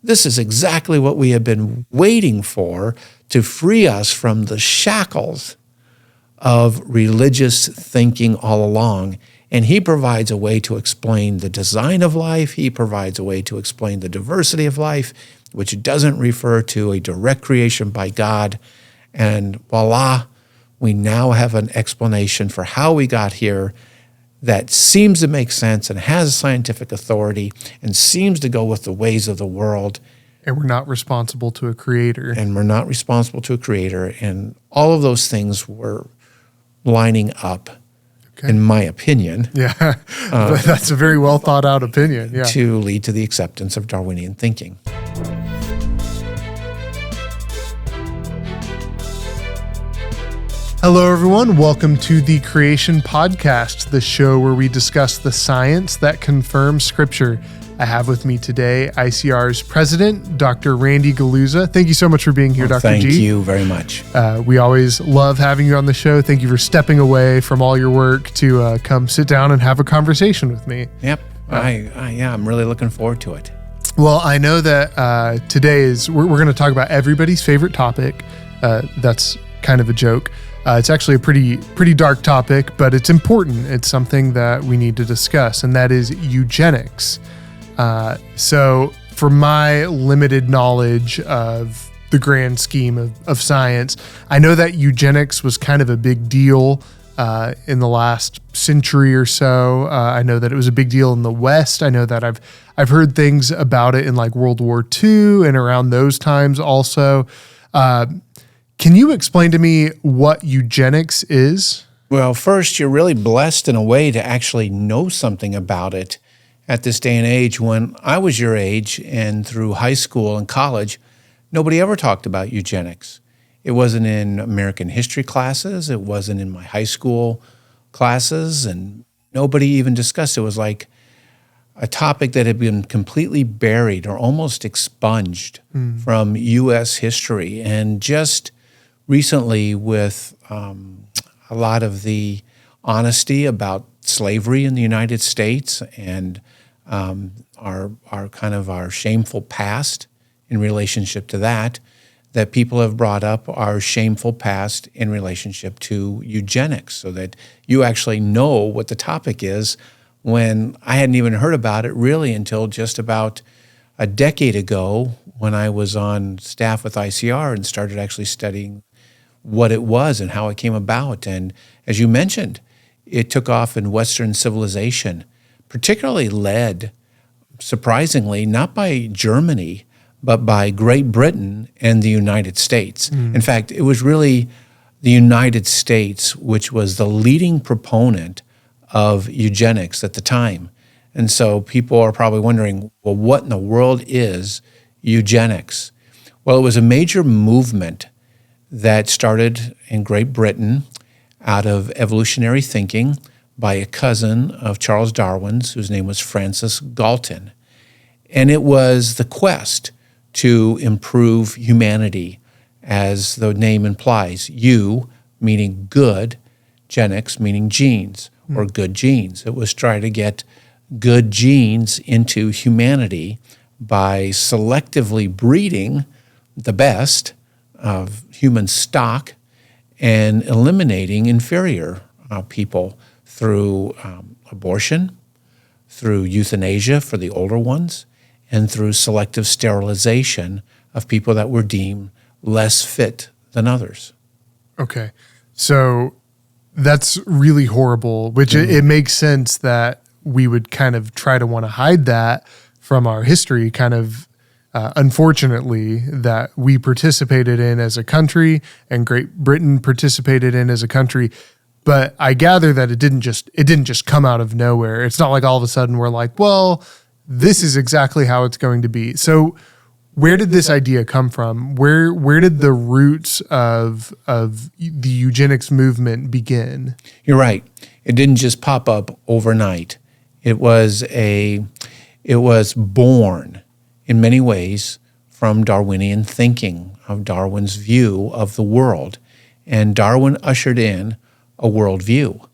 this is exactly what we have been waiting for to free us from the shackles of religious thinking all along. And he provides a way to explain the design of life. He provides a way to explain the diversity of life, which doesn't refer to a direct creation by God. And voila, we now have an explanation for how we got here that seems to make sense and has scientific authority and seems to go with the ways of the world. And we're not responsible to a creator. And we're not responsible to a creator. And all of those things were lining up, in my opinion. Yeah, that's a very well thought out opinion. Yeah. To lead to the acceptance of Darwinian thinking. Hello, everyone. Welcome to the Creation Podcast, the show where we discuss the science that confirms Scripture. I have with me today ICR's president, Dr. Randy Guliuzza. Thank you so much for being here, Dr. Thank G. Thank you very much. We always love having you on the show. Thank you for stepping away from all your work to come sit down and have a conversation with me. Yep. I'm really looking forward to it. Well, I know that today we're going to talk about everybody's favorite topic. That's kind of a joke. It's actually a pretty dark topic, but it's important. It's something that we need to discuss, and that is eugenics. So for my limited knowledge of the grand scheme of science, I know that eugenics was kind of a big deal in the last century or so. I know that it was a big deal in the West. I know that I've heard things about it in like World War II and around those times also. Can you explain to me what eugenics is? Well, first, you're really blessed in a way to actually know something about it at this day and age. When I was your age and through high school and college, nobody ever talked about eugenics. It wasn't in American history classes. It wasn't in my high school classes, and nobody even discussed it. It was like a topic that had been completely buried or almost expunged from U.S. history. And just recently, with a lot of the honesty about slavery in the United States and our shameful past in relationship to that people have brought up our shameful past in relationship to eugenics, so that you actually know what the topic is, when I hadn't even heard about it really until just about a decade ago, when I was on staff with ICR and started actually studying what it was and how it came about. And as you mentioned, it took off in Western civilization, particularly led, surprisingly, not by Germany, but by Great Britain and the United States. In fact, it was really the United States which was the leading proponent of eugenics at the time. And so people are probably wondering, well, what in the world is eugenics? Well, it was a major movement that started in Great Britain out of evolutionary thinking by a cousin of Charles Darwin's, whose name was Francis Galton. And it was the quest to improve humanity, as the name implies. Eu, meaning good, genics, meaning genes, or good genes. It was trying to get good genes into humanity by selectively breeding the best of human stock and eliminating inferior people through abortion, through euthanasia for the older ones, and through selective sterilization of people that were deemed less fit than others. Okay. So that's really horrible, which it makes sense that we would kind of try to want to hide that from our history, kind of unfortunately, that we participated in as a country and Great Britain participated in as a country. But I gather that it didn't just come out of nowhere. It's not like all of a sudden we're like, well, this is exactly how it's going to be. So where did this idea come from? Where did the roots of the eugenics movement begin? You're right. It didn't just pop up overnight. It was born in many ways from Darwinian thinking, of Darwin's view of the world. And Darwin ushered in a worldview,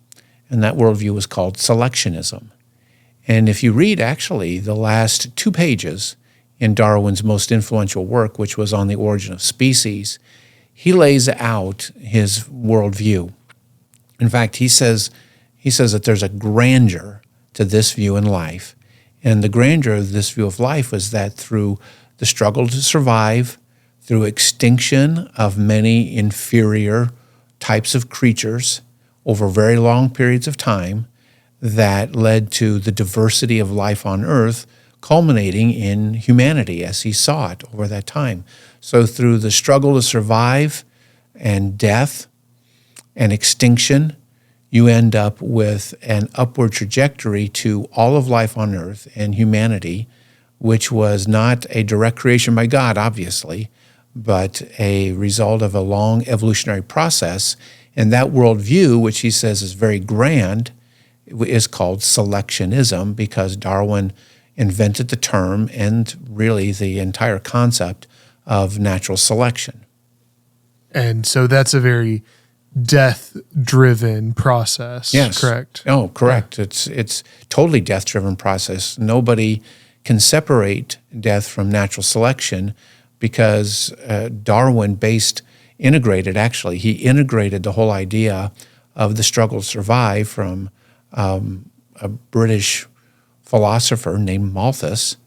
and that worldview was called selectionism. And if you read actually the last 2 pages in Darwin's most influential work, which was On the Origin of Species, he lays out his worldview. In fact, he says that there's a grandeur to this view in life. And the grandeur of this view of life was that through the struggle to survive, through extinction of many inferior types of creatures over very long periods of time, that led to the diversity of life on Earth, culminating in humanity as he saw it over that time. So through the struggle to survive and death and extinction, you end up with an upward trajectory to all of life on Earth and humanity, which was not a direct creation by God, obviously, but a result of a long evolutionary process. And that worldview, which he says is very grand, is called selectionism, because Darwin invented the term and really the entire concept of natural selection. And so that's a very death-driven process, yes. Correct? Oh, correct. Yeah. It's totally death-driven process. Nobody can separate death from natural selection, because Darwin integrated the whole idea of the struggle to survive from a British philosopher named Malthus,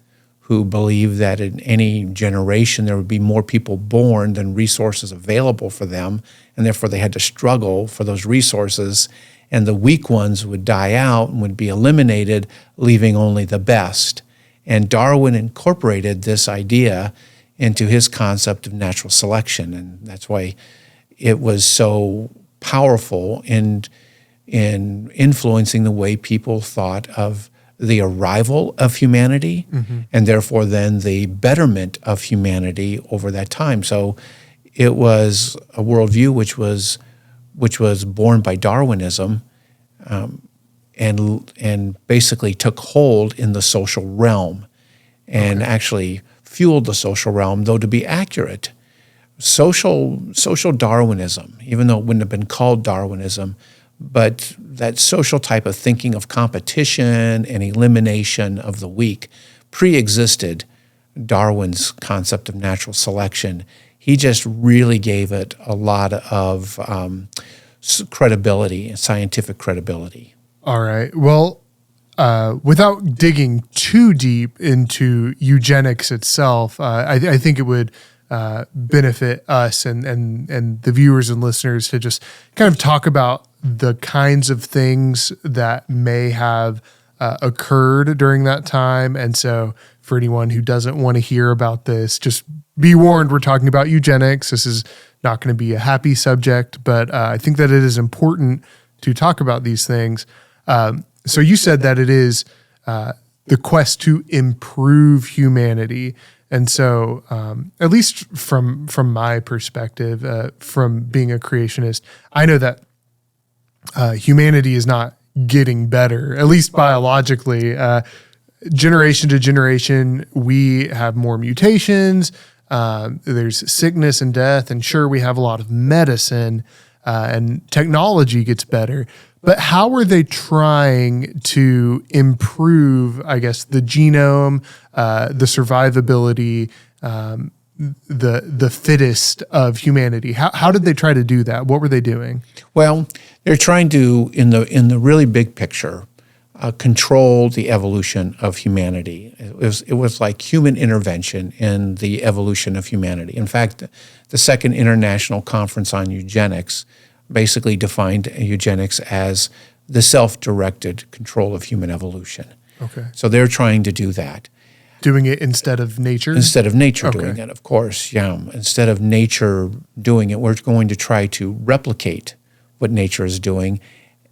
who believed that in any generation there would be more people born than resources available for them, and therefore they had to struggle for those resources, and the weak ones would die out and would be eliminated, leaving only the best. And Darwin incorporated this idea into his concept of natural selection, and that's why it was so powerful in influencing the way people thought of the arrival of humanity, and therefore then the betterment of humanity over that time. So it was a worldview which was born by Darwinism, and basically took hold in the social realm, and actually fueled the social realm. Though to be accurate, social Darwinism, even though it wouldn't have been called Darwinism, but that social type of thinking of competition and elimination of the weak pre-existed Darwin's concept of natural selection. He just really gave it a lot of credibility, scientific credibility. All right. Well, without digging too deep into eugenics itself, I think it would benefit us and the viewers and listeners to just kind of talk about the kinds of things that may have occurred during that time. And so for anyone who doesn't want to hear about this, just be warned, we're talking about eugenics. This is not going to be a happy subject, but I think that it is important to talk about these things. So you said that it is the quest to improve humanity. And so, at least from my perspective, from being a creationist, I know that humanity is not getting better, at least biologically. Generation to generation, we have more mutations. There's sickness and death, and sure, we have a lot of medicine, and technology gets better. But how are they trying to improve, I guess, the genome, the survivability, the fittest of humanity? How did they try to do that? What were they doing? Well, they're trying to, in the really big picture, control the evolution of humanity. It was like human intervention in the evolution of humanity. In fact, the Second International Conference on Eugenics basically defined eugenics as the self-directed control of human evolution. Okay. So they're trying to do that. Doing it instead of nature? Instead of nature doing it, of course, yeah. Instead of nature doing it, we're going to try to replicate what nature is doing.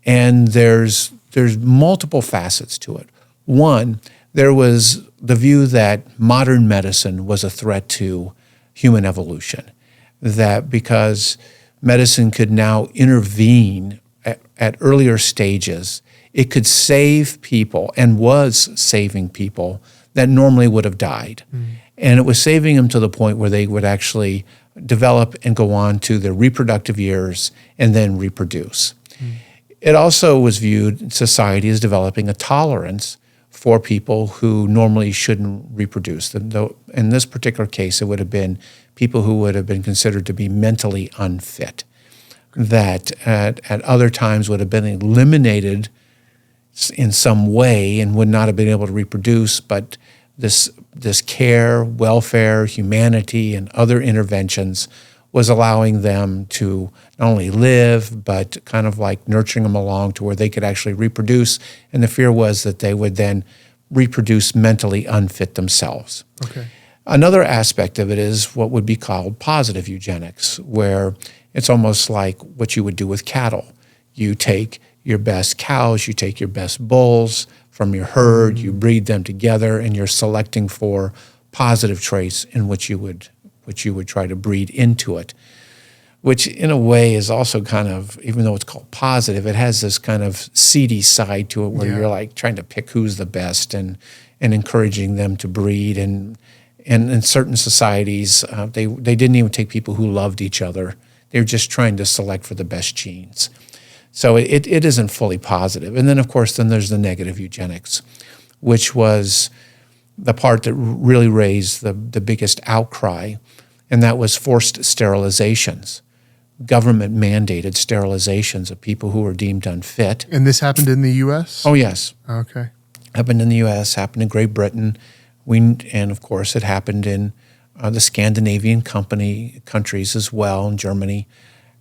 And there's multiple facets to it. One, there was the view that modern medicine was a threat to human evolution, that because medicine could now intervene at earlier stages, it could save people, and was saving people that normally would have died. And it was saving them to the point where they would actually develop and go on to their reproductive years and then reproduce. It also was viewed in society as developing a tolerance for people who normally shouldn't reproduce. In this particular case, it would have been people who would have been considered to be mentally unfit, that at other times would have been eliminated in some way and would not have been able to reproduce, but this care, welfare, humanity, and other interventions was allowing them to not only live, but kind of like nurturing them along to where they could actually reproduce. And the fear was that they would then reproduce mentally unfit themselves. Okay. Another aspect of it is what would be called positive eugenics, where it's almost like what you would do with cattle. You take your best cows, you take your best bulls from your herd, you breed them together, and you're selecting for positive traits in which you would try to breed into it, which in a way is also kind of, even though it's called positive, it has this kind of seedy side to it where you're like trying to pick who's the best and encouraging them to breed. And in certain societies, they didn't even take people who loved each other. They were just trying to select for the best genes. So it isn't fully positive. And then, of course, there's the negative eugenics, which was the part that really raised the biggest outcry, and that was forced sterilizations, government-mandated sterilizations of people who were deemed unfit. And this happened in the U.S.? Oh, yes. Okay. Happened in the U.S., happened in Great Britain, and of course it happened in the Scandinavian countries as well, in Germany,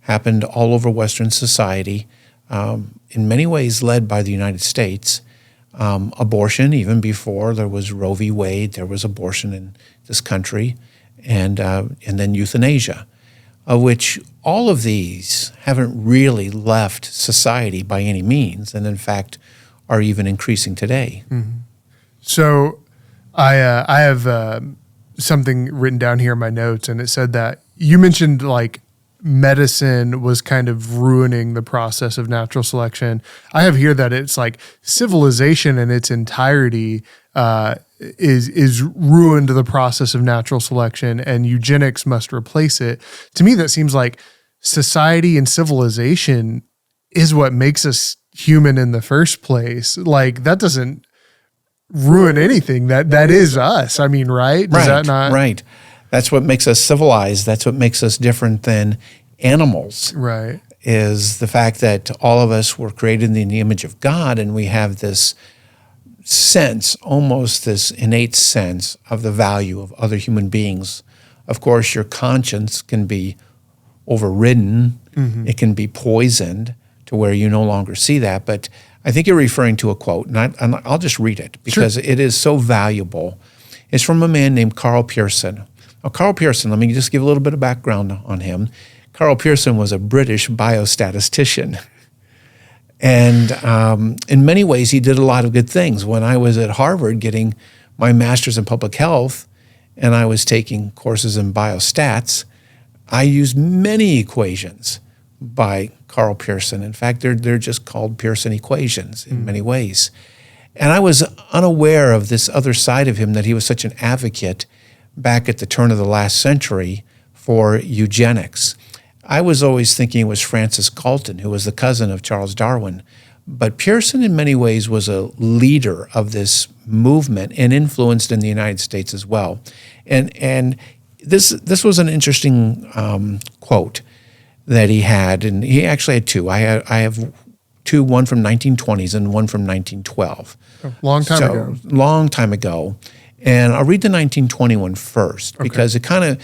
happened all over Western society, in many ways led by the United States. Abortion, even before there was Roe v. Wade, there was abortion in this country, and then euthanasia, of which all of these haven't really left society by any means, and in fact are even increasing today. Mm-hmm. So I have something written down here in my notes, and it said that you mentioned like medicine was kind of ruining the process of natural selection. I have here that it's like civilization in its entirety is ruined the process of natural selection, and eugenics must replace it. To me, that seems like society and civilization is what makes us human in the first place. Like that doesn't ruin anything. That is us. I mean, right? Does that not? Right. That's what makes us civilized. That's what makes us different than animals. Right. Is the fact that all of us were created in the image of God, and we have this sense, almost this innate sense of the value of other human beings. Of course, your conscience can be overridden. Mm-hmm. It can be poisoned to where you no longer see that. But I think you're referring to a quote, and I'll just read it because it is so valuable. It's from a man named Carl Pearson. Now, Carl Pearson, let me just give a little bit of background on him. Carl Pearson was a British biostatistician. And in many ways, he did a lot of good things. When I was at Harvard getting my master's in public health, and I was taking courses in biostats, I used many equations by Carl Pearson. In fact, they're just called Pearson equations in many ways. And I was unaware of this other side of him, that he was such an advocate back at the turn of the last century for eugenics. I was always thinking it was Francis Galton, who was the cousin of Charles Darwin. But Pearson in many ways was a leader of this movement and influenced in the United States as well. And this was an interesting quote that he had, and he actually had two. I have two, one from 1920s and one from 1912. Long time ago. And I'll read the 1921 first because it kind of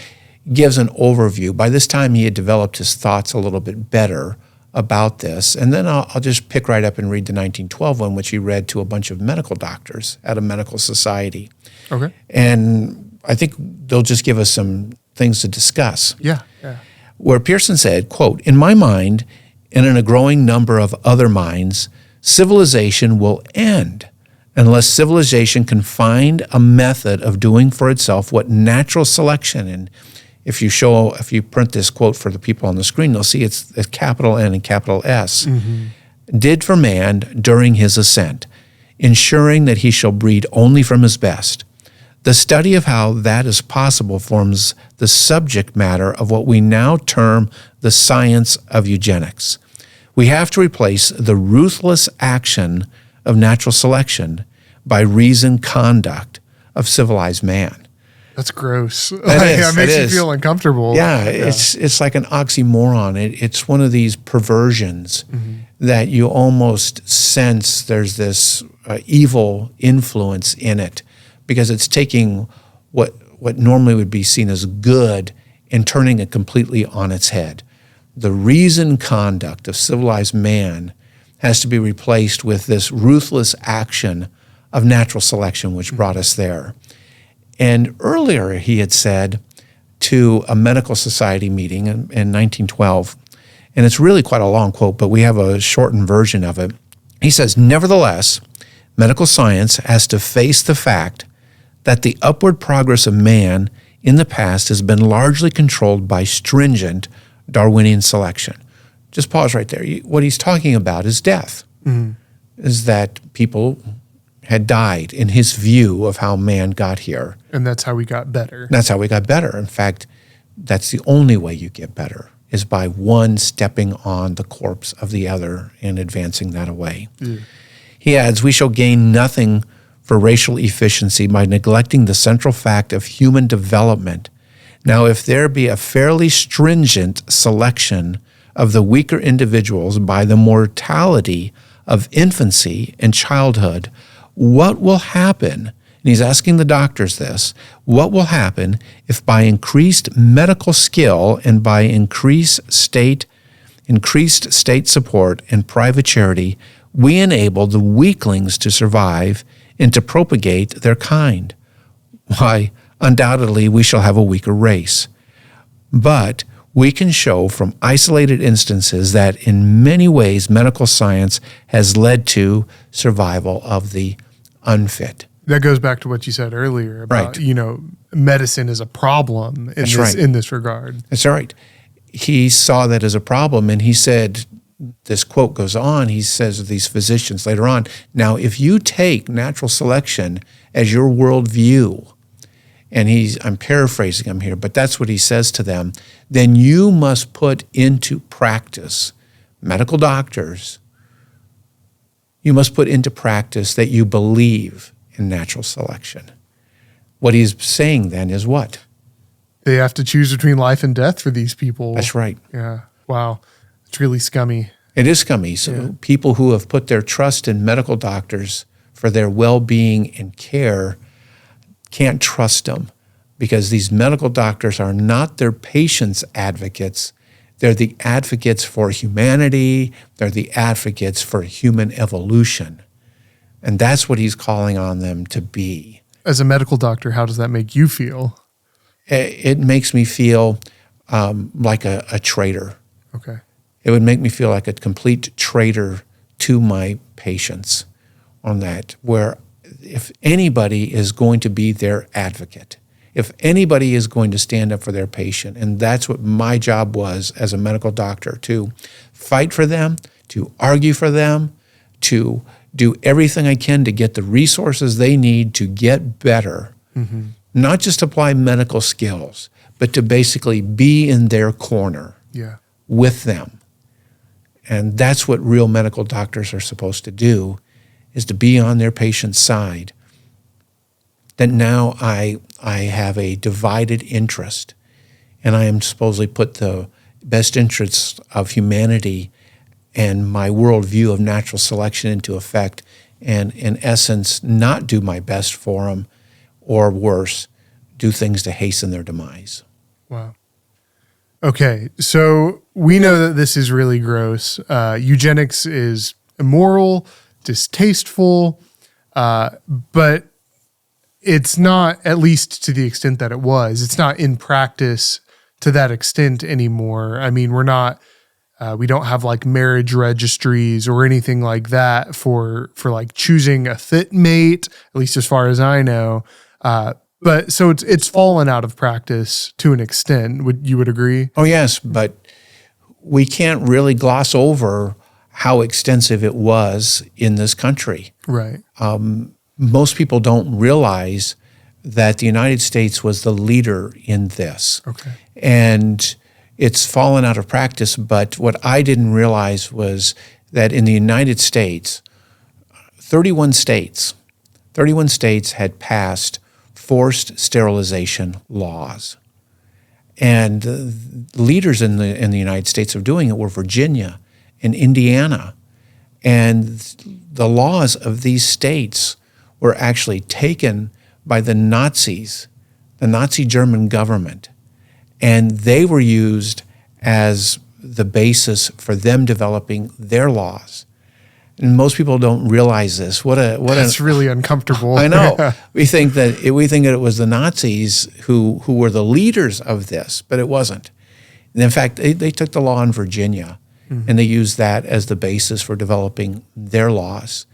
gives an overview. By this time, he had developed his thoughts a little bit better about this. And then I'll just pick right up and read the 1912 one, which he read to a bunch of medical doctors at a medical society. Okay. And I think they'll just give us some things to discuss. Yeah. Where Pearson said, quote, "In my mind, and in a growing number of other minds, civilization will end unless civilization can find a method of doing for itself what natural selection," and if you print this quote for the people on the screen, they'll see it's a capital N and capital S, "did for man during his ascent, ensuring that he shall breed only from his best. The study of how that is possible forms the subject matter of what we now term the science of eugenics. We have to replace the ruthless action of natural selection by reasoned conduct of civilized man. That's gross. It makes you feel uncomfortable. Yeah, it's like an oxymoron. It's one of these perversions that you almost sense there's this evil influence in it, because it's taking what normally would be seen as good and turning it completely on its head. The reasoned conduct of civilized man has to be replaced with this ruthless action of natural selection, which brought us there. And earlier he had said to a medical society meeting in 1912, and it's really quite a long quote, but we have a shortened version of it. He says, "Nevertheless, medical science has to face the fact that the upward progress of man in the past has been largely controlled by stringent Darwinian selection." Just pause right there. What he's talking about is death, is that people had died in his view of how man got here. And that's how we got better. That's how we got better. In fact, that's the only way you get better, is by one stepping on the corpse of the other and advancing that away. He adds, "We shall gain nothing for racial efficiency by neglecting the central fact of human development. Now, if there be a fairly stringent selection of the weaker individuals by the mortality of infancy and childhood, what will happen?" And he's asking the doctors this, "What will happen if by increased medical skill and by increased state support and private charity, we enable the weaklings to survive and to propagate their kind? Why, undoubtedly we shall have a weaker race. But we can show from isolated instances that in many ways medical science has led to survival of the unfit." That goes back to what you said earlier about, medicine is a problem in this regard. That's right. He saw that as a problem, and he said, this quote goes on, he says of these physicians later on, "Now, if you take natural selection as your worldview," and I'm paraphrasing him here, but that's what he says to them, "then you must put into practice, medical doctors, you must put into practice that you believe in natural selection." What he's saying then is what? They have to choose between life and death for these people. That's right. Yeah. Wow. It's really scummy. It is scummy. So people who have put their trust in medical doctors for their well-being and care can't trust them, because these medical doctors are not their patients' advocates. They're the advocates for humanity. They're the advocates for human evolution. And that's what he's calling on them to be. As a medical doctor, how does that make you feel? It makes me feel like a traitor. Okay. It would make me feel like a complete traitor to my patients on that, where if anybody is going to be their advocate, if anybody is going to stand up for their patient, and that's what my job was as a medical doctor, to fight for them, to argue for them, to do everything I can to get the resources they need to get better, not just apply medical skills, but to basically be in their corner with them. And that's what real medical doctors are supposed to do, is to be on their patient's side. That now I have a divided interest, and I am supposedly put the best interests of humanity and my worldview of natural selection into effect, and in essence, not do my best for them, or worse, do things to hasten their demise. Wow. Okay, so we know that this is really gross. Eugenics is immoral, distasteful, but it's not, at least to the extent that it was, it's not in practice to that extent anymore. I mean, we don't have like marriage registries or anything like that for like choosing a fit mate, at least as far as I know. But so it's fallen out of practice to an extent. You would agree? Oh, yes, but we can't really gloss over how extensive it was in this country. Right. Most people don't realize that the United States was the leader in this. Okay. And it's fallen out of practice, but what I didn't realize was that in the United States, 31 states 31 states had passed forced sterilization laws. And leaders in the United States of doing it were Virginia and Indiana. And the laws of these states were actually taken by the Nazis, the Nazi German government, and they were used as the basis for them developing their laws. And most people don't realize this. That's really uncomfortable. I know. We think that it was the Nazis who were the leaders of this, but it wasn't. And in fact, they took the law in Virginia, and they used that as the basis for developing their laws.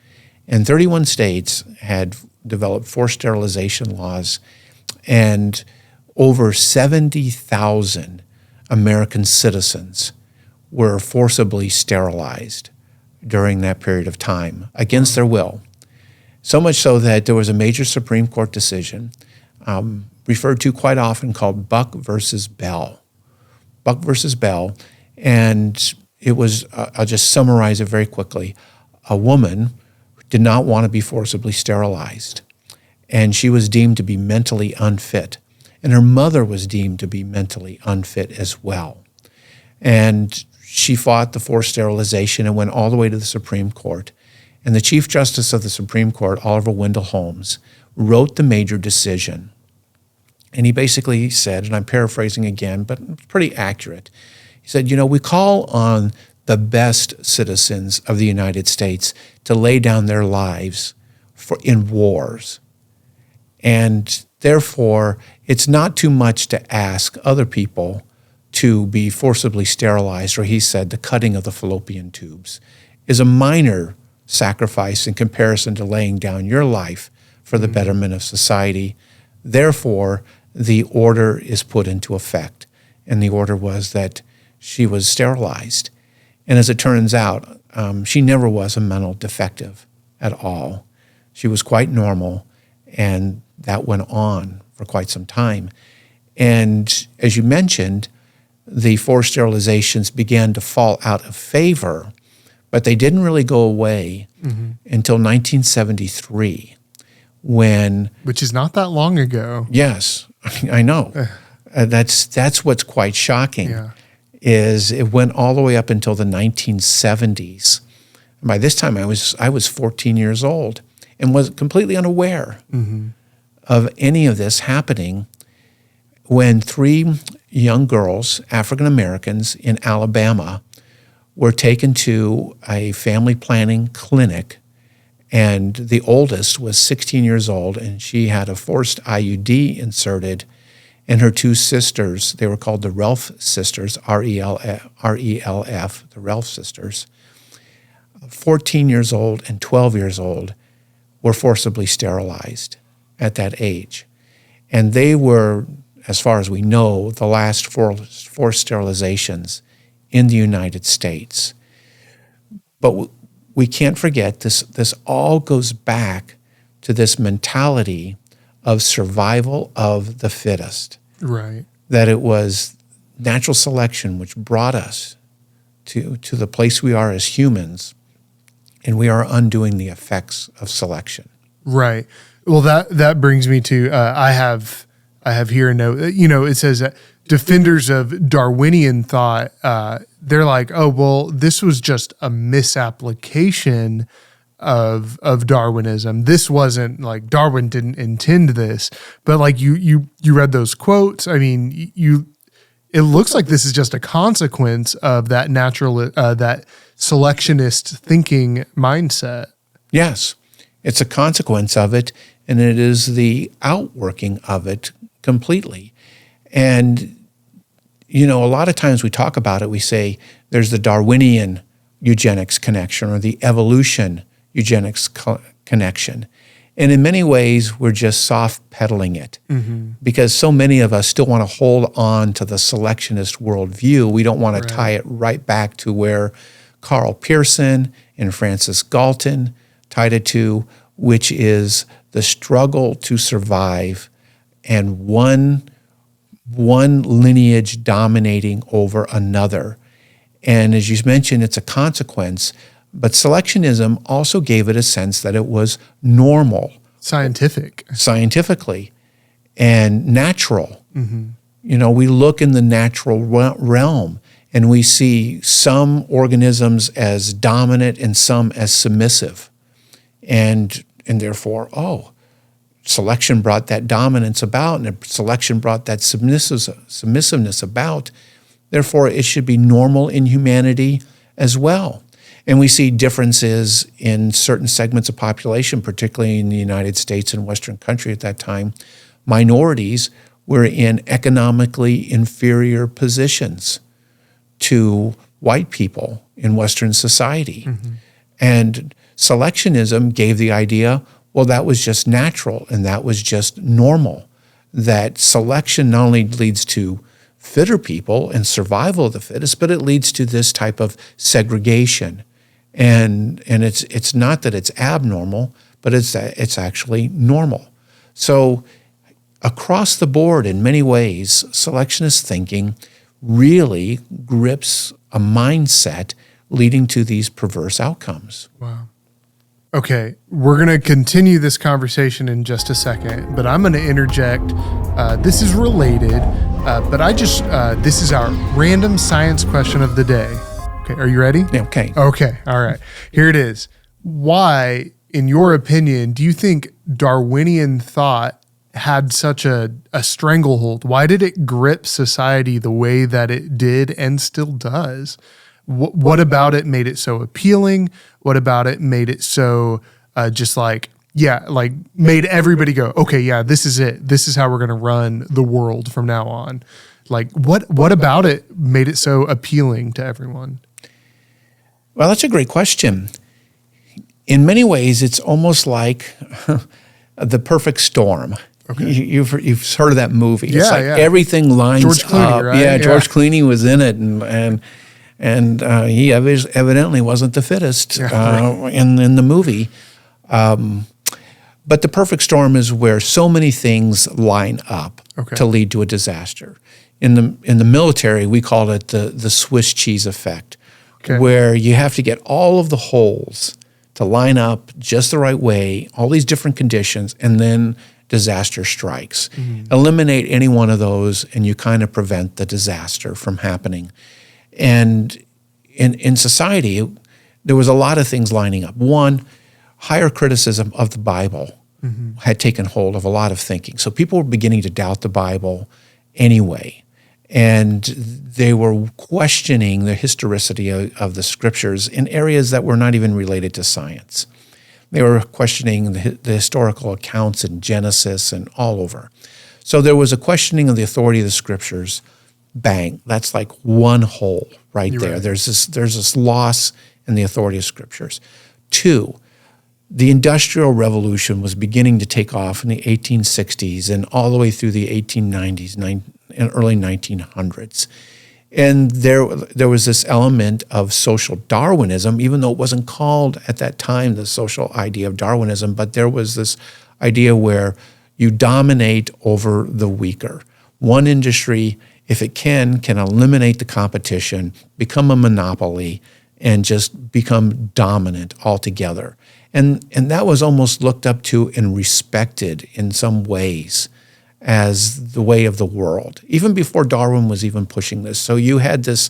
And 31 states had developed forced sterilization laws, and over 70,000 American citizens were forcibly sterilized during that period of time against their will. So much so that there was a major Supreme Court decision referred to quite often called Buck versus Bell. Buck versus Bell, and it was, I'll just summarize it very quickly. A woman did not want to be forcibly sterilized, and she was deemed to be mentally unfit, and her mother was deemed to be mentally unfit as well. And she fought the forced sterilization and went all the way to the Supreme Court. And the Chief Justice of the Supreme Court, Oliver Wendell Holmes, wrote the major decision. And he basically said, and I'm paraphrasing again, but it's pretty accurate. He said, we call on the best citizens of the United States to lay down their lives in wars. And therefore, it's not too much to ask other people to be forcibly sterilized, or he said the cutting of the fallopian tubes is a minor sacrifice in comparison to laying down your life for the betterment of society. Therefore, the order is put into effect. And the order was that she was sterilized. And as it turns out, she never was a mental defective at all. She was quite normal, and that went on for quite some time. And as you mentioned, the forced sterilizations began to fall out of favor, but they didn't really go away until 1973, when... Which is not that long ago. Yes, I know. That's what's quite shocking, is it went all the way up until the 1970s. And by this time, I was 14 years old and was completely unaware of any of this happening, when 3 young girls, African Americans in Alabama, were taken to a family planning clinic, and the oldest was 16 years old, and she had a forced IUD inserted, and her 2 sisters, they were called the Relf sisters, R-E-L-F, the Relf sisters, 14 years old and 12 years old, were forcibly sterilized at that age. And they were, as far as we know, the last forced sterilizations in the United States. But we can't forget, this all goes back to this mentality of survival of the fittest. Right. That it was natural selection which brought us to the place we are as humans, and we are undoing the effects of selection. Right. Well, that brings me to, I have here a note, it says that defenders of Darwinian thought, they're like, oh, well, this was just a misapplication of Darwinism. This wasn't like, Darwin didn't intend this, but like you read those quotes. I mean, it looks like this is just a consequence of that that selectionist thinking mindset. Yes, it's a consequence of it, and it is the outworking of it completely. And, a lot of times we talk about it, we say there's the Darwinian eugenics connection or the evolution eugenics connection. And in many ways, we're just soft pedaling it because so many of us still want to hold on to the selectionist worldview. We don't want to tie it right back to where Carl Pearson and Francis Galton tied it to, which is the struggle to survive and one lineage dominating over another. And as you mentioned, it's a consequence, but selectionism also gave it a sense that it was normal scientifically and natural. We look in the natural realm and we see some organisms as dominant and some as submissive. And therefore, selection brought that dominance about, and selection brought that submissiveness about. Therefore, it should be normal in humanity as well. And we see differences in certain segments of population, particularly in the United States and Western country at that time. Minorities were in economically inferior positions to white people in Western society. And selectionism gave the idea, well, that was just natural and that was just normal. That selection not only leads to fitter people and survival of the fittest, but it leads to this type of segregation. And it's not that it's abnormal, but it's actually normal. So across the board, in many ways, selectionist thinking really grips a mindset leading to these perverse outcomes. Wow. Okay, we're going to continue this conversation in just a second, but I'm going to interject. This is related, but this is our random science question of the day. Okay, are you ready? Yeah, okay. Okay, all right. Here it is. Why, in your opinion, do you think Darwinian thought had such a stranglehold? Why did it grip society the way that it did and still does? What about it made it so appealing? What about it made it so made everybody go, okay, yeah, this is it. This is how we're going to run the world from now on. Like, what about it made it so appealing to everyone? Well, that's a great question. In many ways, it's almost like the perfect storm. Okay. You've heard of that movie. Yeah, it's like everything lines George Clooney, up. Right? Yeah, George Clooney was in it, and he evidently wasn't the fittest in the movie. But the perfect storm is where so many things line up to lead to a disaster. In the military, we call it the Swiss cheese effect, where you have to get all of the holes to line up just the right way, all these different conditions, and then disaster strikes. Eliminate any one of those, and you kind of prevent the disaster from happening. And in society, there was a lot of things lining up. One, higher criticism of the Bible had taken hold of a lot of thinking. So people were beginning to doubt the Bible anyway. And they were questioning the historicity of the scriptures in areas that were not even related to science. They were questioning the historical accounts in Genesis and all over. So there was a questioning of the authority of the scriptures. Bang, that's like one hole right there. Right. There's this loss in the authority of scriptures. Two, the Industrial Revolution was beginning to take off in the 1860s and all the way through the 1890s and early 1900s. And there was this element of social Darwinism, even though it wasn't called at that time the social idea of Darwinism, but there was this idea where you dominate over the weaker. One industry, if it can eliminate the competition, become a monopoly, and just become dominant altogether. And that was almost looked up to and respected in some ways as the way of the world, even before Darwin was even pushing this. So you had this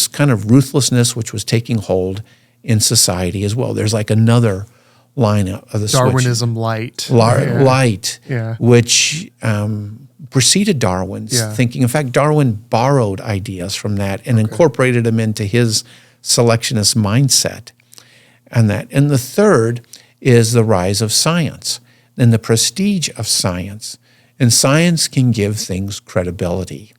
kind of ruthlessness which was taking hold in society as well. There's like another line of the Darwinism light, which preceded Darwin's thinking. In fact, Darwin borrowed ideas from that and incorporated them into his selectionist mindset. And the third is the rise of science and the prestige of science. And science can give things credibility,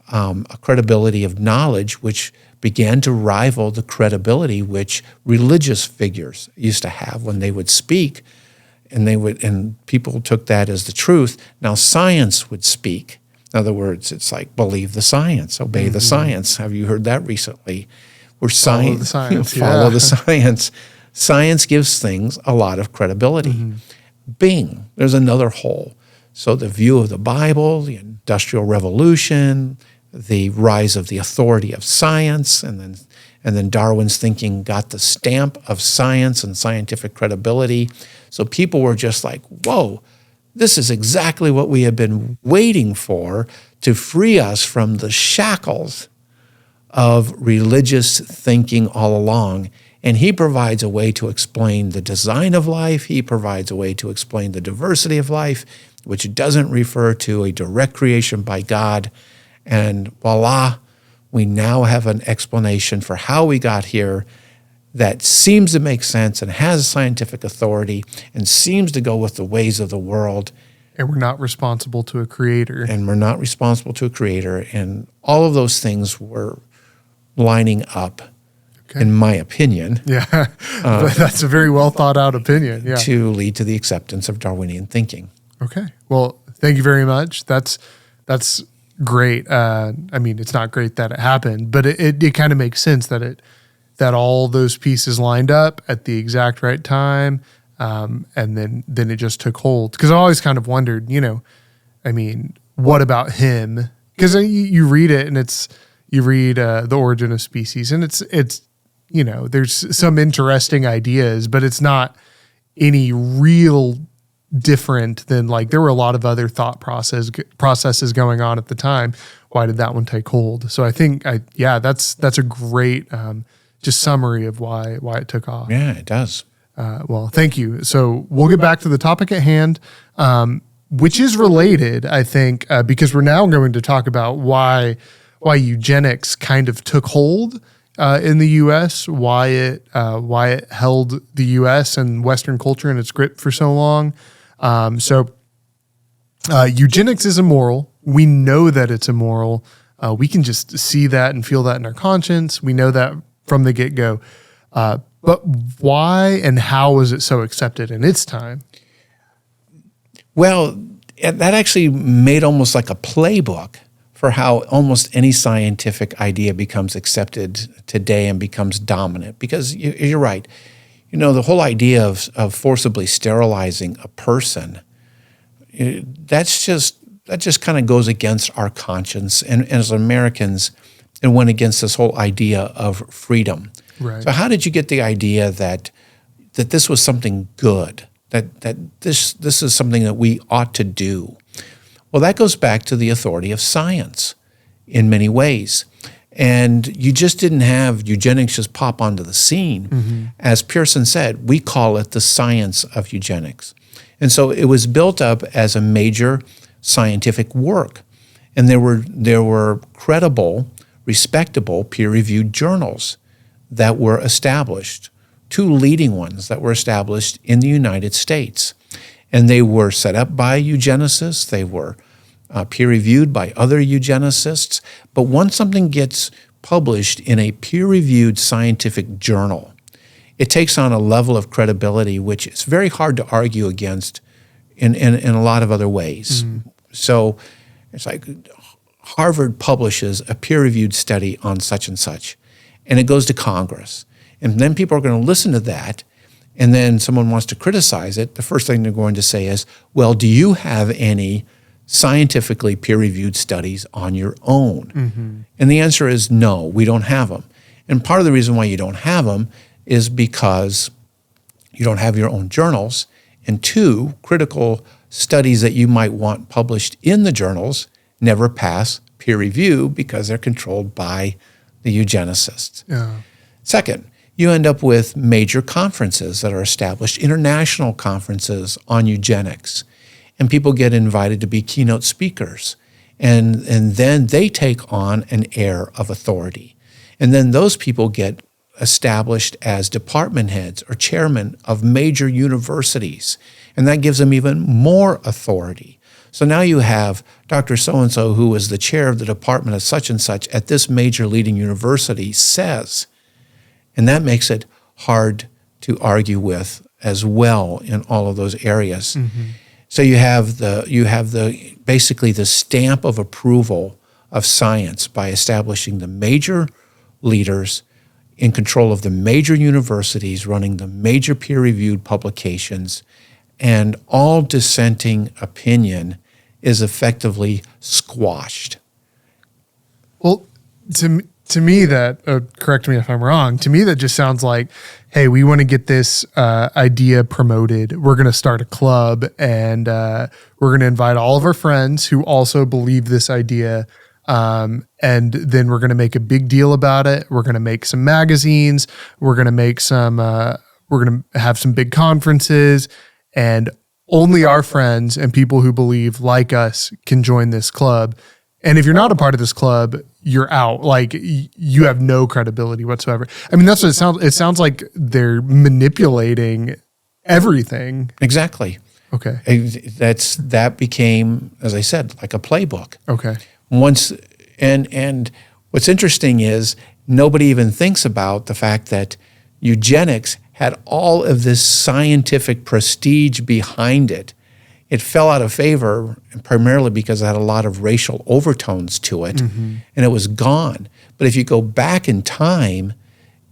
a credibility of knowledge which began to rival the credibility which religious figures used to have when they would speak, and people took that as the truth. Now science would speak. In other words, it's like believe the science, obey the science. Have you heard that recently? Where follow the science. Follow the science. Science gives things a lot of credibility. Bing, there's another hole. So the view of the Bible, the Industrial Revolution, the rise of the authority of science, and And then Darwin's thinking got the stamp of science and scientific credibility. So people were just like, whoa, this is exactly what we have been waiting for to free us from the shackles of religious thinking all along. And he provides a way to explain the design of life. He provides a way to explain the diversity of life, which doesn't refer to a direct creation by God. And voila, we now have an explanation for how we got here that seems to make sense and has scientific authority and seems to go with the ways of the world. And we're not responsible to a creator. And we're not responsible to a creator. And all of those things were lining up, in my opinion. Yeah, that's a very well thought out opinion. Yeah. To lead to the acceptance of Darwinian thinking. Okay. Well, thank you very much. That's great. I mean, it's not great that it happened, but it kind of makes sense that all those pieces lined up at the exact right time, and then it just took hold. Because I always kind of wondered, what about him? Because you read it, and you read The Origin of Species, and it's there's some interesting ideas, but it's not any real different than, like, there were a lot of other thought processes going on at the time. Why did that one take hold? So I think that's a great just summary of why it took off. Yeah, it does. Well, thank you. So we'll get back to the topic at hand, which is related, I think, because we're now going to talk about why eugenics kind of took hold in the U.S., why it held the U.S. and Western culture in its grip for so long. Eugenics is immoral. We know that it's immoral. We can just see that and feel that in our conscience. We know that from the get-go. But why and how was it so accepted in its time? Well, that actually made almost like a playbook for how almost any scientific idea becomes accepted today and becomes dominant. Because you're right. The whole idea of forcibly sterilizing a person, that just kind of goes against our conscience. And as Americans, it went against this whole idea of freedom. Right. So how did you get the idea that this was something good, that this is something that we ought to do? Well, that goes back to the authority of science in many ways. And you just didn't have eugenics just pop onto the scene. Mm-hmm. As Pearson said, we call it the science of eugenics. And so it was built up as a major scientific work. And there were credible, respectable, peer-reviewed journals that were established, 2 leading ones that were established in the United States. And they were set up by eugenicists. They were peer-reviewed by other eugenicists. But once something gets published in a peer-reviewed scientific journal, it takes on a level of credibility which is very hard to argue against in a lot of other ways. Mm-hmm. So it's like Harvard publishes a peer-reviewed study on such and such, and it goes to Congress. And then people are going to listen to that, and then someone wants to criticize it. The first thing they're going to say is, well, do you have any scientifically peer-reviewed studies on your own? Mm-hmm. And the answer is no, we don't have them. And part of the reason why you don't have them is because you don't have your own journals, and 2, critical studies that you might want published in the journals never pass peer review because they're controlled by the eugenicists. Yeah. Second, you end up with major conferences that are established, international conferences on eugenics, and people get invited to be keynote speakers, and then they take on an air of authority. And then those people get established as department heads or chairmen of major universities, and that gives them even more authority. So now you have Dr. So-and-so, who is the chair of the department of such and such at this major leading university, says, and that makes it hard to argue with as well in all of those areas. Mm-hmm. So you have the basically the stamp of approval of science by establishing the major leaders in control of the major universities, running the major peer-reviewed publications, and all dissenting opinion is effectively squashed. Well, to To me, that, correct me if I'm wrong, to me, that just sounds like, hey, we want to get this idea promoted. We're going to start a club, and we're going to invite all of our friends who also believe this idea. And then we're going to make a big deal about it. We're going to make some magazines. We're going to make some, we're going to have some big conferences, and only our friends and people who believe like us can join this club. And if you're not a part of this club, you're out. Like, you have no credibility whatsoever. I mean, that's what it sounds. It sounds like they're manipulating everything. Exactly. Okay. That became, as I said, like a playbook. Okay. And what's interesting is nobody even thinks about the fact that eugenics had all of this scientific prestige behind it. It fell out of favor primarily because it had a lot of racial overtones to it, and it was gone. But if you go back in time,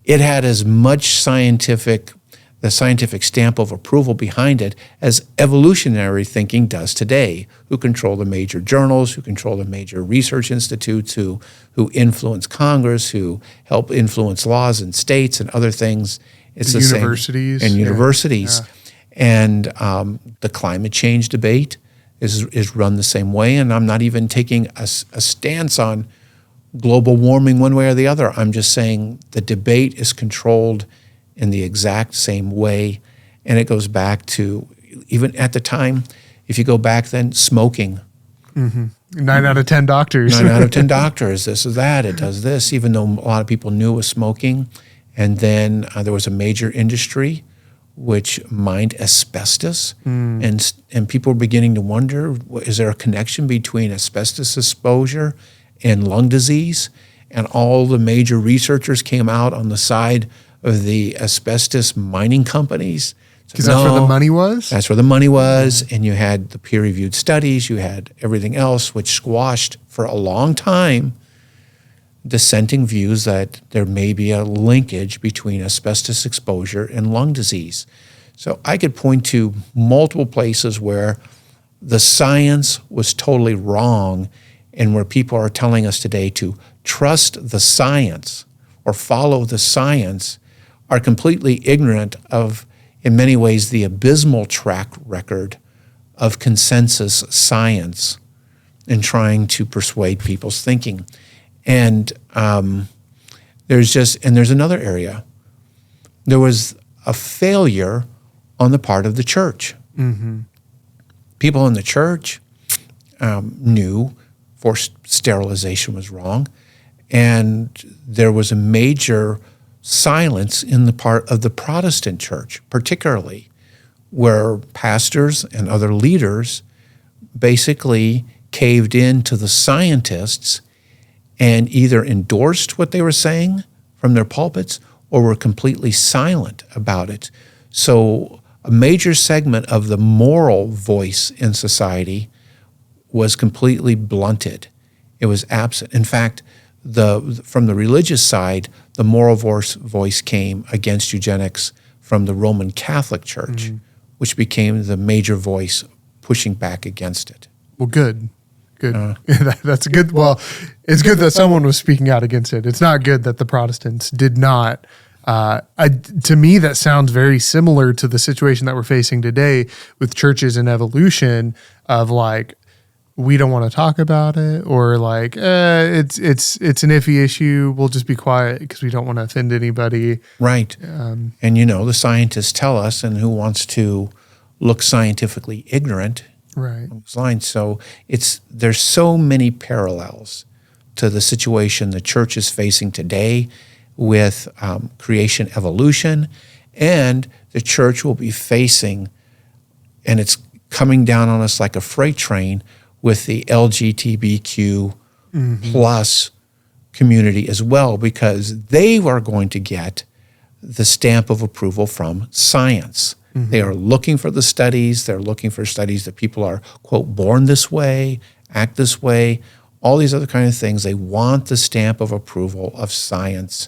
it had as much the scientific stamp of approval behind it as evolutionary thinking does today, who control the major journals, who control the major research institutes, who influence Congress, who help influence laws in states and other things. It's the universities. Same. And universities. Yeah. And the climate change debate is run the same way. And I'm not even taking a stance on global warming one way or the other. I'm just saying the debate is controlled in the exact same way. And it goes back to, even at the time, if you go back then, smoking. 9 out of 10 doctors. 9 out of 10 doctors, this is that, it does this, even though a lot of people knew it was smoking. And then there was a major industry which mined asbestos, and people were beginning to wonder, is there a connection between asbestos exposure and lung disease? And all the major researchers came out on the side of the asbestos mining companies. Because that's where the money was? That's where the money was, and you had the peer-reviewed studies, you had everything else, which squashed for a long time dissenting views that there may be a linkage between asbestos exposure and lung disease. So I could point to multiple places where the science was totally wrong, and where people are telling us today to trust the science or follow the science are completely ignorant of, in many ways, the abysmal track record of consensus science in trying to persuade people's thinking. And there's another area. There was a failure on the part of the church. People in the church knew forced sterilization was wrong, and there was a major silence in the part of the Protestant church, particularly, where pastors and other leaders basically caved in to the scientists and either endorsed what they were saying from their pulpits or were completely silent about it. So a major segment of the moral voice in society was completely blunted. It was absent. In fact, from the religious side, the moral voice came against eugenics from the Roman Catholic Church, which became the major voice pushing back against it. Well, good. That's good. Well, it's good that someone was speaking out against it. It's not good that the Protestants did not. To me, that sounds very similar to the situation that we're facing today with churches and evolution of like, we don't want to talk about it, or like, it's an iffy issue. We'll just be quiet because we don't want to offend anybody. Right. And the scientists tell us, and who wants to look scientifically ignorant? Right. Lines. So there's so many parallels to the situation the church is facing today with creation evolution, and the church will be facing, and it's coming down on us like a freight train with the LGBTQ plus community as well, because they are going to get the stamp of approval from science. They are looking for the studies. They're looking for studies that people are, quote, born this way, act this way, all these other kind of things. They want the stamp of approval of science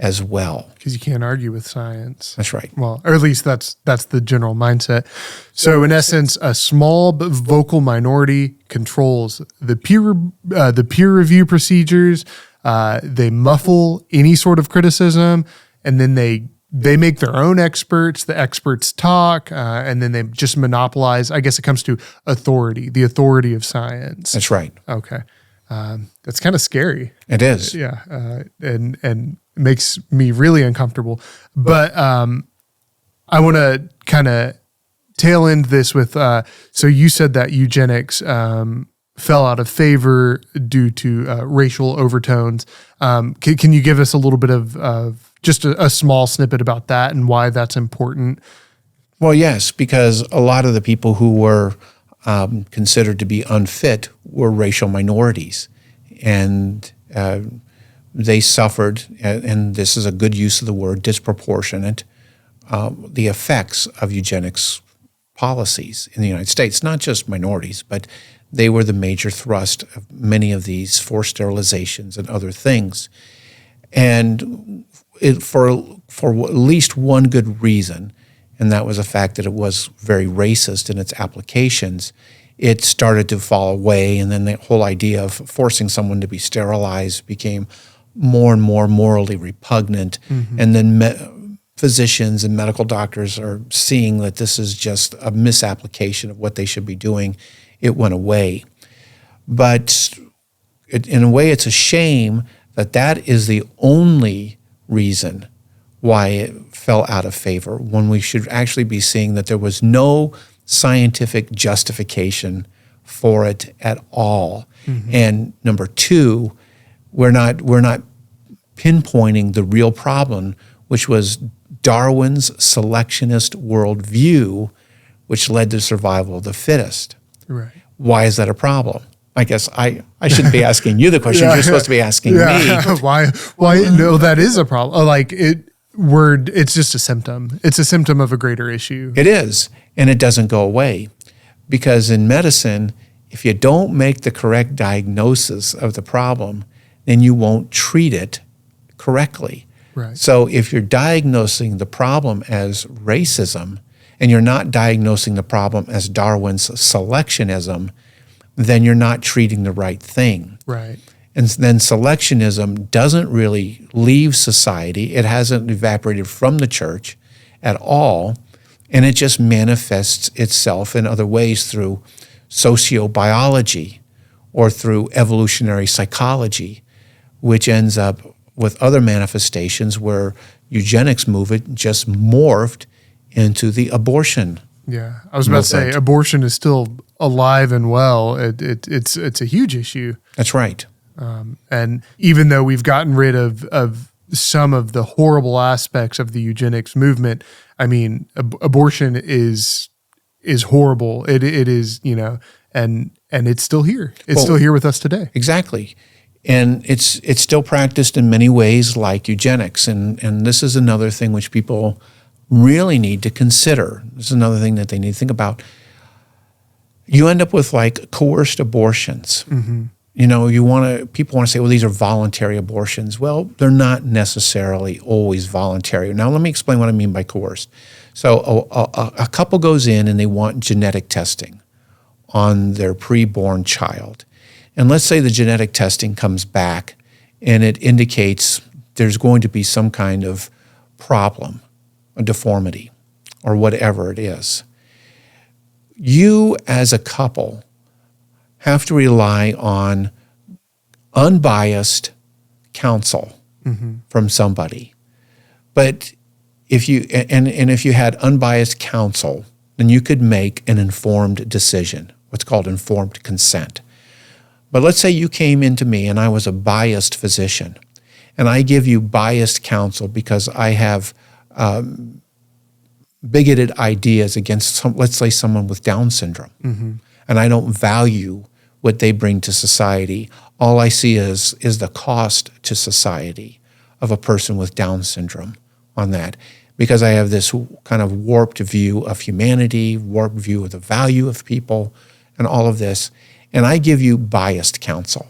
as well. Because you can't argue with science. That's right. Well, or at least that's the general mindset. So in essence, a small but vocal minority controls the peer review procedures, They muffle any sort of criticism, and then they make their own experts. The experts talk, and then they just monopolize. I guess it comes to authority, the authority of science. That's right. Okay. That's kind of scary. It is. Yeah. And makes me really uncomfortable. But I want to kind of tail end this with, so you said that eugenics fell out of favor due to racial overtones. Can you give us a little bit of just a small snippet about that and why that's important? Well, yes, because a lot of the people who were considered to be unfit were racial minorities, and they suffered, and this is a good use of the word, disproportionate, the effects of eugenics policies in the United States. Not just minorities, but they were the major thrust of many of these forced sterilizations and other things. And for at least one good reason, and that was the fact that it was very racist in its applications, it started to fall away, and then the whole idea of forcing someone to be sterilized became more and more morally repugnant. Mm-hmm. And then physicians and medical doctors are seeing that this is just a misapplication of what they should be doing. It went away. But in a way, it's a shame that is the only reason why it fell out of favor, when we should actually be seeing that there was no scientific justification for it at all. Mm-hmm. And number two, we're not pinpointing the real problem, which was Darwin's selectionist worldview, which led to survival of the fittest. Right. Why is that a problem? I guess I shouldn't be asking you the question. You're supposed to be asking me. Why? No, that is a problem. Like it's just a symptom. It's a symptom of a greater issue. It is, and it doesn't go away, because in medicine, if you don't make the correct diagnosis of the problem, then you won't treat it correctly. Right. So if you're diagnosing the problem as racism, and you're not diagnosing the problem as Darwin's selectionism, then you're not treating the right thing. Right. And then selectionism doesn't really leave society. It hasn't evaporated from the church at all, and it just manifests itself in other ways through sociobiology or through evolutionary psychology, which ends up with other manifestations where eugenics movement just morphed into the abortion. Yeah, I was about to say abortion is still alive and well. It's a huge issue. That's right. And even though we've gotten rid of some of the horrible aspects of the eugenics movement, I mean, abortion is horrible. It is, and it's still here. It's still here with us today. Exactly. And it's still practiced in many ways like eugenics. And this is another thing which people really need to consider. This is another thing that they need to think about. You end up with like coerced abortions. Mm-hmm. People want to say, well, these are voluntary abortions. Well, they're not necessarily always voluntary. Now, let me explain what I mean by coerced. So a couple goes in and they want genetic testing on their preborn child. And let's say the genetic testing comes back and it indicates there's going to be some kind of problem, a deformity, or whatever it is. You as a couple have to rely on unbiased counsel from somebody. But if you had unbiased counsel, then you could make an informed decision, what's called informed consent. But let's say you came into me and I was a biased physician, and I give you biased counsel because I have bigoted ideas against let's say someone with Down syndrome, and I don't value what they bring to society. All I see is the cost to society of a person with Down syndrome on that, because I have this kind of warped view of humanity, warped view of the value of people, and all of this. And I give you biased counsel,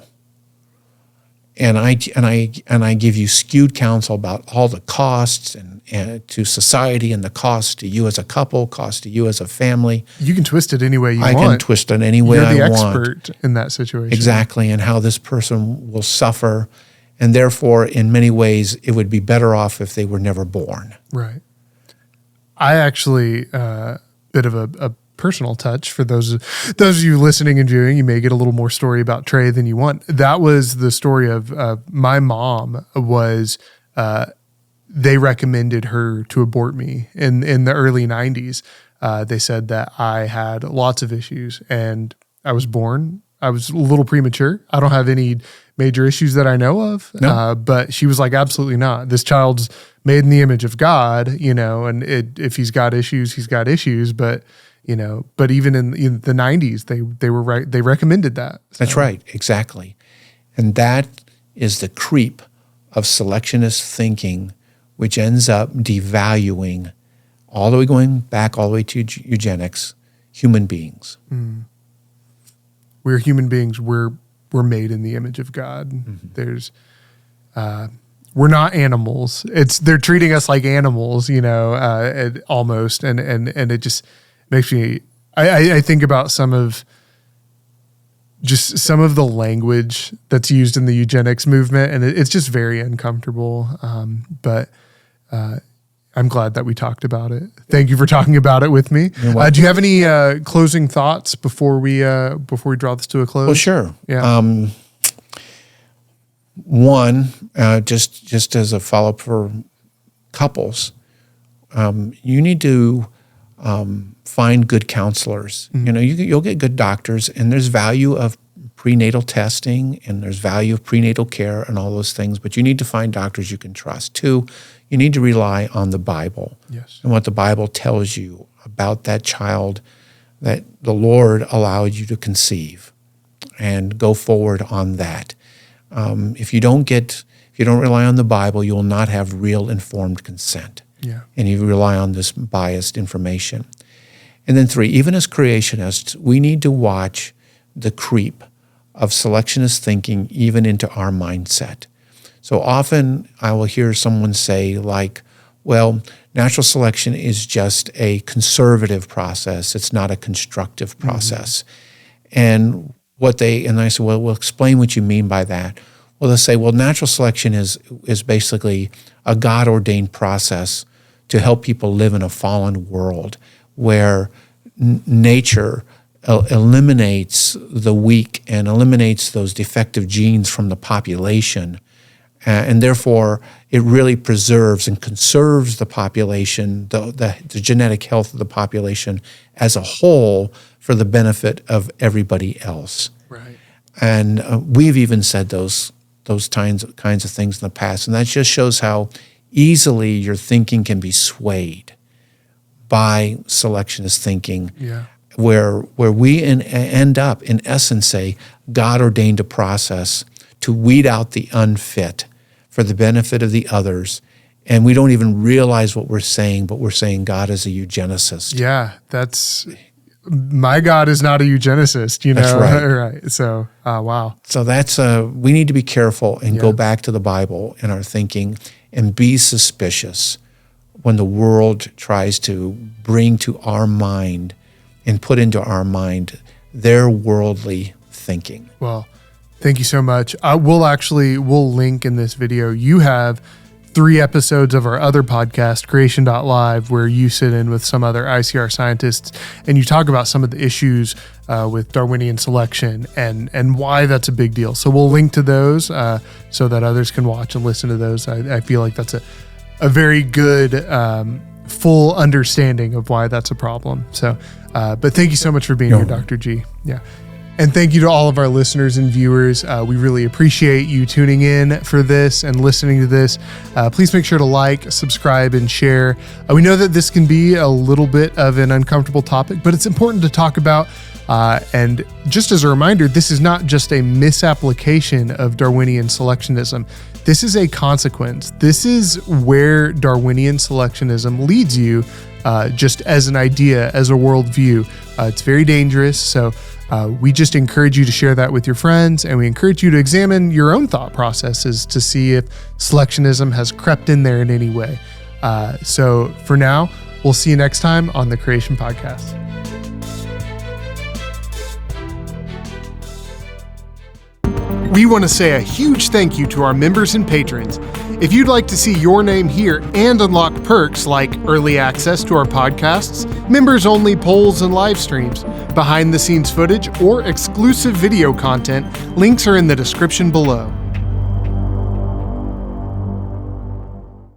and I give you skewed counsel about all the costs and to society, and the cost to you as a couple, cost to you as a family. You can twist it any way you want. I can twist it any way I want. You're the expert in that situation. Exactly, and how this person will suffer, And therefore, in many ways, it would be better off if they were never born. Right. I actually, bit of a personal touch for those of you listening and viewing, you may get a little more story about Trey than you want. That was the story of my mom was, they recommended her to abort me in the early 90s. They said that I had lots of issues and I was a little premature. I don't have any major issues that I know of. No. But she was like, absolutely not. This child's made in the image of God, and if he's got issues, he's got issues. But, but even in the 90s, they were right. They recommended that. So. That's right. Exactly. And that is the creep of selectionist thinking, which ends up devaluing all the way to eugenics, human beings. Mm. We're human beings. We're made in the image of God. Mm-hmm. We're not animals. They're treating us like animals, almost. And it just makes me, I think about some of the language that's used in the eugenics movement, and it's just very uncomfortable. But I'm glad that we talked about it. Thank you for talking about it with me. Do you have any closing thoughts before we draw this to a close? Well, sure. Yeah. One, just as a follow-up for couples, you need to find good counselors. Mm-hmm. You'll get good doctors, and there's value of prenatal testing, and there's value of prenatal care and all those things, but you need to find doctors you can trust. Two, you need to rely on the Bible. Yes. And what the Bible tells you about that child that the Lord allowed you to conceive, and go forward on that. If you don't rely on the Bible, you will not have real informed consent. Yeah. And you rely on this biased information. And then three, even as creationists, we need to watch the creep of selectionist thinking even into our mindset. So often I will hear someone say like, well, natural selection is just a conservative process. It's not a constructive process. Mm-hmm. And I say, well, explain what you mean by that. Well, they'll say, well, natural selection is basically a God-ordained process to help people live in a fallen world where nature eliminates the weak and eliminates those defective genes from the population. And therefore, it really preserves and conserves the population, the genetic health of the population as a whole for the benefit of everybody else. Right. And we've even said those kinds of things in the past. And that just shows how easily your thinking can be swayed by selectionist thinking. Yeah. Where we end up, in essence, say, God ordained a process to weed out the unfit for the benefit of the others. And we don't even realize what we're saying, but we're saying God is a eugenicist. Yeah, my God is not a eugenicist, That's right. Right. So, wow. So we need to be careful and go back to the Bible in our thinking and be suspicious when the world tries to bring to our mind and put into our mind their worldly thinking. Well, thank you so much. We'll link in this video. You have 3 episodes of our other podcast, Creation.live, where you sit in with some other ICR scientists and you talk about some of the issues with Darwinian selection and why that's a big deal. So we'll link to those so that others can watch and listen to those. I feel like that's a very good full understanding of why that's a problem. So, but thank you so much for being here, Dr. G. Yeah. And thank you to all of our listeners and viewers. We really appreciate you tuning in for this and listening to this. Please make sure to like, subscribe, and share. We know that this can be a little bit of an uncomfortable topic, but it's important to talk about. And just as a reminder, this is not just a misapplication of Darwinian selectionism. This is a consequence. This is where Darwinian selectionism leads you, just as an idea, as a worldview. It's very dangerous. So we just encourage you to share that with your friends, and we encourage you to examine your own thought processes to see if selectionism has crept in there in any way. So for now, we'll see you next time on the Creation Podcast. We want to say a huge thank you to our members and patrons. If you'd like to see your name here and unlock perks like early access to our podcasts, members-only polls and live streams, behind-the-scenes footage, or exclusive video content, links are in the description below.